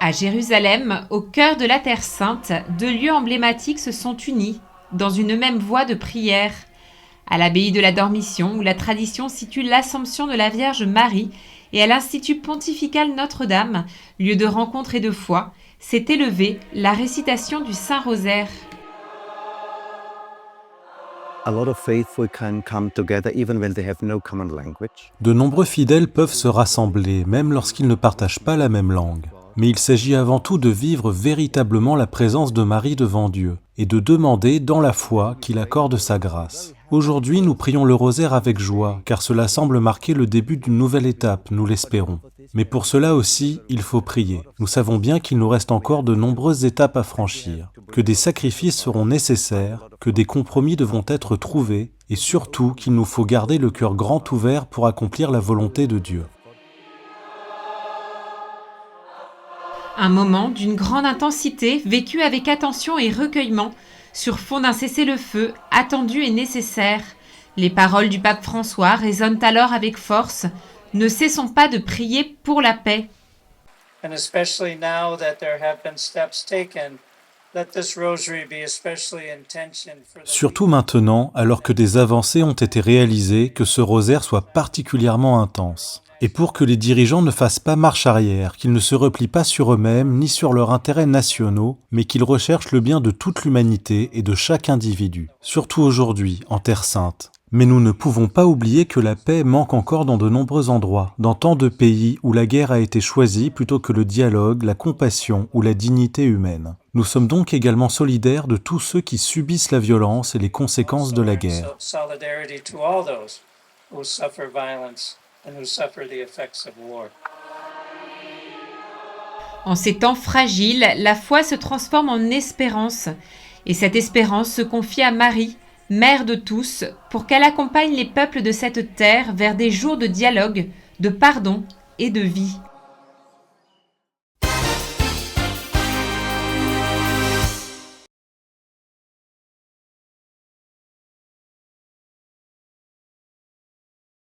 À Jérusalem, au cœur de la Terre Sainte, deux lieux emblématiques se sont unis dans une même voie de prière. À l'abbaye de la Dormition, où la tradition situe l'Assomption de la Vierge Marie, et à l'Institut pontifical Notre-Dame, lieu de rencontre et de foi, s'est élevée la récitation du Saint-Rosaire. De nombreux fidèles peuvent se rassembler, même lorsqu'ils ne partagent pas la même langue. Mais il s'agit avant tout de vivre véritablement la présence de Marie devant Dieu et de demander dans la foi qu'il accorde sa grâce. Aujourd'hui, nous prions le rosaire avec joie, car cela semble marquer le début d'une nouvelle étape, nous l'espérons. Mais pour cela aussi, il faut prier. Nous savons bien qu'il nous reste encore de nombreuses étapes à franchir, que des sacrifices seront nécessaires, que des compromis devront être trouvés, et surtout qu'il nous faut garder le cœur grand ouvert pour accomplir la volonté de Dieu. Un moment d'une grande intensité, vécu avec attention et recueillement, sur fond d'un cessez-le-feu attendu et nécessaire. Les paroles du pape François résonnent alors avec force. Ne cessons pas de prier pour la paix. And especially now that there have been steps taken, let this rosary be especially intentioned for the Surtout maintenant, alors que des avancées ont été réalisées, que ce rosaire soit particulièrement intense. Et pour que les dirigeants ne fassent pas marche arrière, qu'ils ne se replient pas sur eux-mêmes ni sur leurs intérêts nationaux, mais qu'ils recherchent le bien de toute l'humanité et de chaque individu, surtout aujourd'hui, en Terre Sainte. Mais nous ne pouvons pas oublier que la paix manque encore dans de nombreux endroits, dans tant de pays où la guerre a été choisie plutôt que le dialogue, la compassion ou la dignité humaine. Nous sommes donc également solidaires de tous ceux qui subissent la violence et les conséquences de la guerre. solidarity to all those who suffer violence and who suffer the effects of war. En ces temps fragiles, la foi se transforme en espérance. Et cette espérance se confie à Marie, mère de tous, pour qu'elle accompagne les peuples de cette terre vers des jours de dialogue, de pardon et de vie.